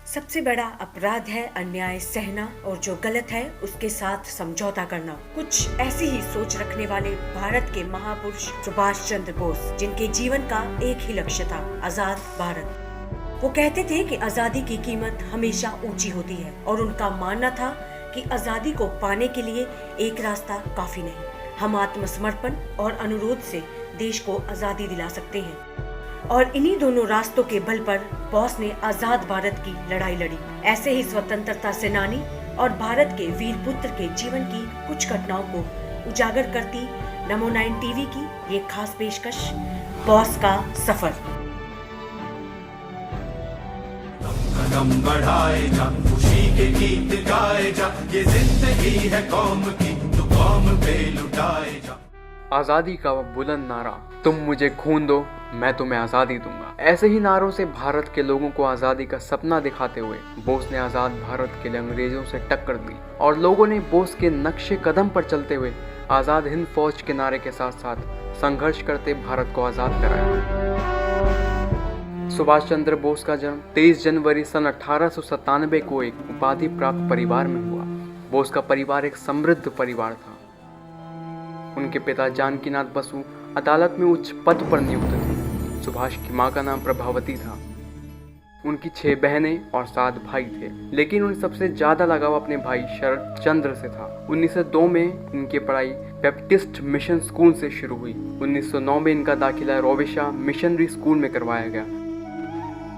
सबसे बड़ा अपराध है अन्याय सहना और जो गलत है उसके साथ समझौता करना। कुछ ऐसी ही सोच रखने वाले भारत के महापुरुष सुभाष चंद्र बोस, जिनके जीवन का एक ही लक्ष्य था, आजाद भारत। वो कहते थे कि आजादी की कीमत हमेशा ऊंची होती है और उनका मानना था कि आजादी को पाने के लिए एक रास्ता काफी नहीं, हम आत्मसमर्पण और अनुरोध से देश को आजादी दिला सकते हैं। और इन्हीं दोनों रास्तों के बल पर बोस ने आजाद भारत की लड़ाई लड़ी। ऐसे ही स्वतंत्रता सेनानी और भारत के वीर पुत्र के जीवन की कुछ घटनाओं को उजागर करती नमो 9 टीवी की ये खास पेशकश, बॉस का सफर। कदम बढ़ाए जा, खुशी के गीत गाए जा, ये जिंदगी है कौम की, तो कौम पे लुटाए जा। आज़ादी का बुलंद नारा, तुम मुझे खून दो मैं तुम्हें आज़ादी दूंगा। ऐसे ही नारों से भारत के लोगों को आज़ादी का सपना दिखाते हुए बोस ने आज़ाद भारत के लिए अंग्रेजों से टक्कर दी और लोगों ने बोस के नक्शे कदम पर चलते हुए आज़ाद हिंद फौज के नारे के साथ साथ संघर्ष करते भारत को आज़ाद कराया। सुभाष चंद्र बोस का जन्म 23 जनवरी सन 1897 को एक उपाधि प्राप्त परिवार में हुआ। बोस का परिवार एक समृद्ध परिवार था। उनके पिता जानकीनाथ बसु अदालत में उच्च पद पर नियुक्त थे। सुभाष की मां का नाम प्रभावती था। उनकी 6 बहनें और 7 भाई थे, लेकिन उन्हें सबसे ज्यादा लगाव अपने भाई शरद चंद्र से था। 1902 में इनकी पढ़ाई बैप्टिस्ट मिशन स्कूल से शुरू हुई। 1909 में इनका दाखिला रोविशा मिशनरी स्कूल में करवाया गया।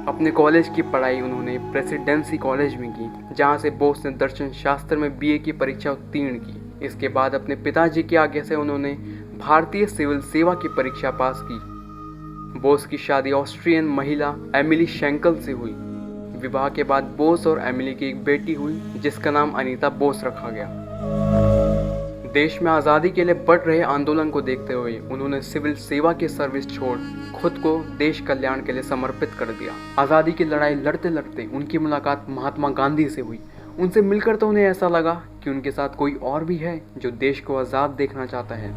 अपने कॉलेज की पढ़ाई उन्होंने प्रेसिडेंसी कॉलेज में की, जहां से बोस ने दर्शन शास्त्र में BA की परीक्षा उत्तीर्ण की। इसके बाद अपने पिताजी की आज्ञा से उन्होंने भारतीय सिविल सेवा की परीक्षा पास की। बोस की शादी ऑस्ट्रियन महिला एमिली शेंकल से हुई। विवाह के बाद बोस और एमिली की एक बेटी हुई, जिसका नाम अनीता बोस रखा गया। देश में आज़ादी के लिए बढ़ रहे आंदोलन को देखते हुए उन्होंने सिविल सेवा की सर्विस छोड़ खुद को देश कल्याण के लिए समर्पित कर दिया। आज़ादी की लड़ाई लड़ते लड़ते उनकी मुलाकात महात्मा गांधी से हुई। उनसे मिलकर तो उन्हें ऐसा लगा कि उनके साथ कोई और भी है जो देश को आज़ाद देखना चाहता है।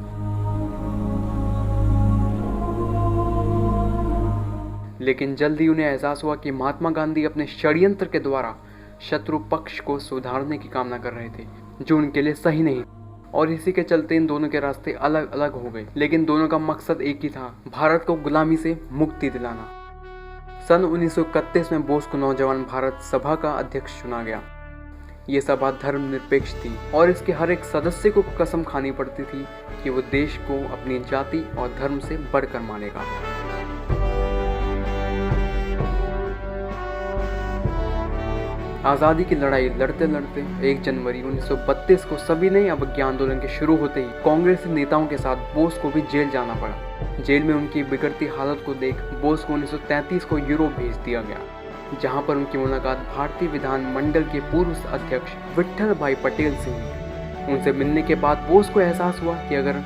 लेकिन जल्दी उन्हें एहसास हुआ कि महात्मा गांधी अपने षड्यंत्र के द्वारा शत्रु पक्ष को सुधारने की कामना कर रहे थे, जो उनके लिए सही नहीं, और इसी के चलते इन दोनों के रास्ते अलग अलग हो गए। लेकिन दोनों का मकसद एक ही था, भारत को गुलामी से मुक्ति दिलाना। सन 1931 में बोस को नौजवान भारत सभा का अध्यक्ष चुना गया। ये सभा धर्मनिरपेक्ष थी और इसके हर एक सदस्य को कसम खानी पड़ती थी कि वो देश को अपनी जाति और धर्म से बढ़कर मानेगा। आज़ादी की लड़ाई लड़ते लड़ते 1 जनवरी 1932 को सविनय अवज्ञा आंदोलन के शुरू होते ही कांग्रेसी नेताओं के साथ बोस को भी जेल जाना पड़ा। जेल में उनकी बिगड़ती हालत को देख बोस को 1933 को यूरोप भेज दिया गया, जहां पर उनकी मुलाकात भारतीय विधान मंडल के पूर्व अध्यक्ष विट्ठल भाई पटेल से हुई। उनसे मिलने के बाद बोस को एहसास हुआ कि अगर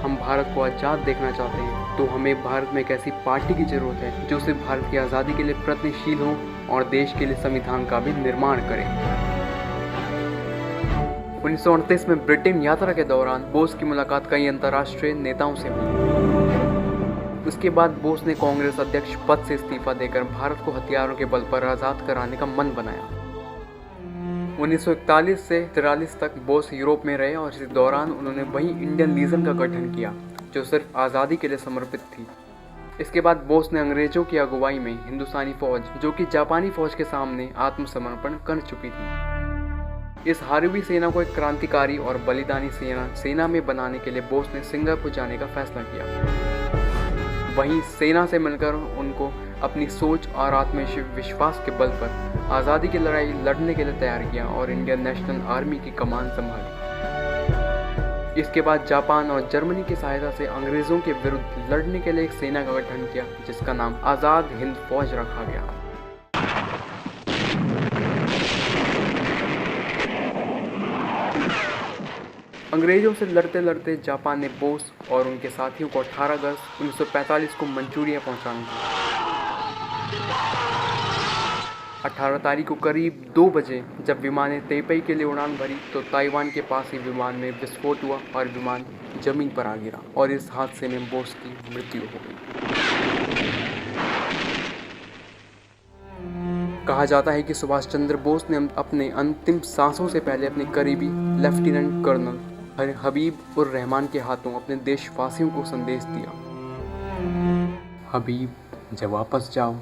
हम भारत को आज़ाद देखना चाहते हैं तो हमें भारत में एक ऐसी पार्टी की जरूरत है जो सिर्फ भारत की आज़ादी के लिए प्रयत्नशील हो और देश के लिए संविधान का भी निर्माण करे। 1938 में ब्रिटेन यात्रा के दौरान बोस की मुलाकात कई अंतर्राष्ट्रीय नेताओं से हुई। उसके बाद बोस ने कांग्रेस अध्यक्ष पद से इस्तीफा देकर भारत को हथियारों के बल पर आज़ाद कराने का मन बनाया। 1941 से 43 तक बोस यूरोप में रहे और इस दौरान उन्होंने वहीं इंडियन लीजन का गठन किया, जो सिर्फ आज़ादी के लिए समर्पित थी। इसके बाद बोस ने अंग्रेजों की अगुवाई में हिंदुस्तानी फौज, जो कि जापानी फौज के सामने आत्मसमर्पण कर चुकी थी, इस हारवी सेना को एक क्रांतिकारी और बलिदानी सेना में बनाने के लिए बोस ने सिंगापुर जाने का फैसला किया। वहीं सेना से मिलकर उनको अपनी सोच और आत्मविश्वास के बल पर आज़ादी की लड़ाई लड़ने के लिए तैयार किया और इंडियन नेशनल आर्मी की कमान संभाली। इसके बाद जापान और जर्मनी की सहायता से अंग्रेजों के विरुद्ध लड़ने के लिए एक सेना का गठन किया, जिसका नाम आज़ाद हिंद फौज रखा गया। अंग्रेजों से लड़ते लड़ते जापान ने बोस और उनके साथियों को 18 अगस्त 1945 को मंचूरिया पहुंचाना था। 18 तारीख को करीब 2 बजे जब विमानें तेपई के लिए उड़ान भरी तो ताइवान के पास ही विमान में विस्फोट हुआ और विमान जमीन पर आ गिरा और इस हादसे में बोस की मृत्यु हो गई। कहा जाता है कि सुभाष चंद्र बोस ने अपने अंतिम सांसों से पहले अपने करीबी लेफ्टिनेंट कर्नल हबीब उर रहमान के हाथों अपने देशवासियों को संदेश दिया। हबीब, जब वापस जाओ,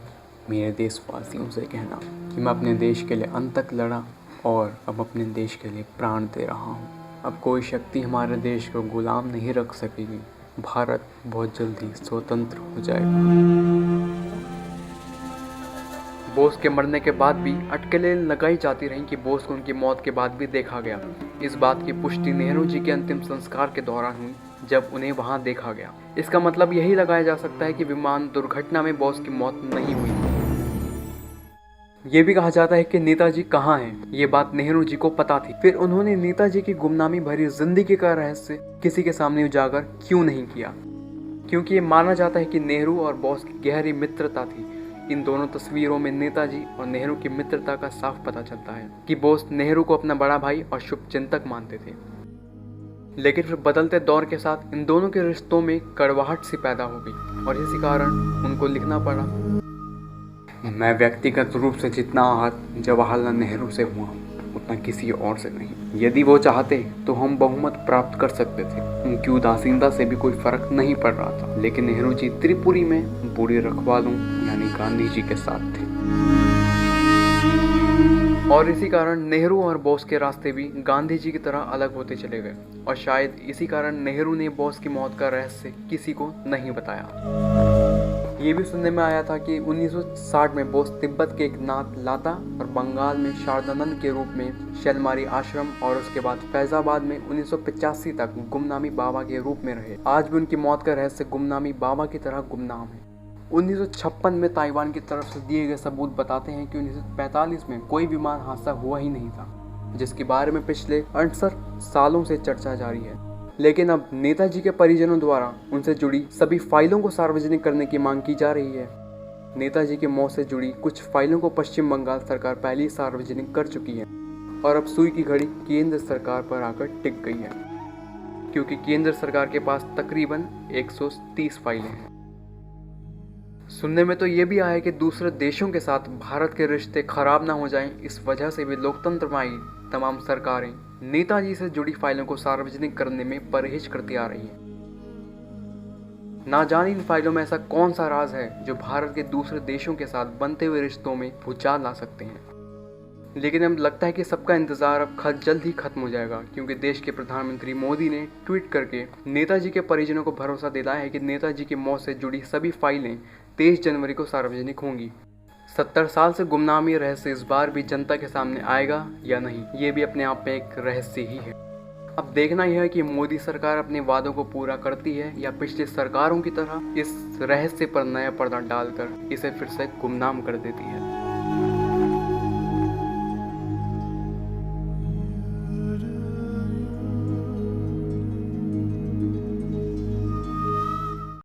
मेरे देशवासियों से कहना कि मैं अपने देश के लिए अंत तक लड़ा और अब अपने देश के लिए प्राण दे रहा हूँ। अब कोई शक्ति हमारे देश को गुलाम नहीं रख सकेगी। भारत बहुत जल्दी स्वतंत्र हो जाएगा। बोस के मरने के बाद भी अटकलें लगाई जाती रहीं कि बोस को उनकी मौत के बाद भी देखा गया। इस बात की पुष्टि नेहरू जी के अंतिम संस्कार के दौरान हुई, जब उन्हें वहां देखा गया। इसका मतलब यही लगाया जा सकता है कि विमान दुर्घटना में बोस की मौत नहीं हुई। ये भी कहा जाता है कि नेताजी कहाँ हैं, ये बात नेहरू जी को पता थी। फिर उन्होंने नेताजी की गुमनामी भरी जिंदगी का रहस्य किसी के सामने उजागर क्यों नहीं किया? क्योंकि ये माना जाता है कि नेहरू और बोस की गहरी मित्रता थी। इन दोनों तस्वीरों में नेताजी और नेहरू की मित्रता का साफ पता चलता है कि बोस नेहरू को अपना बड़ा भाई और शुभचिंतक मानते थे। लेकिन फिर बदलते दौर के साथ इन दोनों के रिश्तों में कड़वाहट सी पैदा हो गई और इसी कारण उनको लिखना पड़ा, मैं व्यक्तिगत रूप से जितना आहत जवाहरलाल नेहरू से हुआ उतना किसी और से नहीं। यदि वो चाहते तो हम बहुमत प्राप्त कर सकते थे। उनकी उदासीनता से भी कोई फर्क नहीं पड़ रहा था। लेकिन नेहरू जी त्रिपुरी में बूढ़े रखवालों यानी गांधी जी के साथ थे और इसी कारण नेहरू और बोस के रास्ते भी गांधी जी की तरह अलग होते चले गए। और शायद इसी कारण नेहरू ने बोस की मौत का रहस्य किसी को नहीं बताया। ये भी सुनने में आया था कि 1960 में बोस तिब्बत के एक नाथ लाता और बंगाल में शारदानंद के रूप में शैलमारी आश्रम और उसके बाद फैजाबाद में 1985 तक गुमनामी बाबा के रूप में रहे। आज भी उनकी मौत का रहस्य गुमनामी बाबा की तरह गुमनाम है। 1956 में ताइवान की तरफ से दिए गए सबूत बताते हैं कि 1945 में कोई विमान हादसा हुआ ही नहीं था, जिसके बारे में पिछले 68 सालों से चर्चा जारी है। लेकिन अब नेताजी के परिजनों द्वारा उनसे जुड़ी सभी फाइलों को सार्वजनिक करने की मांग की जा रही है। नेताजी की मौत से जुड़ी कुछ फाइलों को पश्चिम बंगाल सरकार पहले ही सार्वजनिक कर चुकी है और अब सुई की घड़ी केंद्र सरकार पर आकर टिक गई है, क्योंकि केंद्र सरकार के पास तकरीबन 130 फाइलें हैं। सुनने में तो ये भी आया कि दूसरे देशों के साथ भारत के रिश्ते खराब ना हो जाएं, इस वजह से भी लोकतंत्र में आई तमाम सरकारें नेताजी से जुड़ी फाइलों को सार्वजनिक करने में परहेज करती आ रही हैं। ना जाने इन फाइलों में ऐसा कौन सा राज है जो भारत के दूसरे देशों के साथ बनते हुए रिश्तों में भूचाल ला सकते हैं। लेकिन अब लगता है कि सबका इंतजार अब जल्द ही खत्म हो जाएगा, क्योंकि देश के प्रधानमंत्री मोदी ने ट्वीट करके नेताजी के परिजनों को भरोसा दिलाया है कि नेताजी की मौत से जुड़ी सभी फाइलें 23 जनवरी को सार्वजनिक होंगी। 70 साल से गुमनामी रहस्य इस बार भी जनता के सामने आएगा या नहीं, ये भी अपने आप में एक रहस्य ही है। अब देखना यह है कि मोदी सरकार अपने वादों को पूरा करती है या पिछली सरकारों की तरह इस रहस्य पर नया पर्दा डालकर इसे फिर से गुमनाम कर देती है।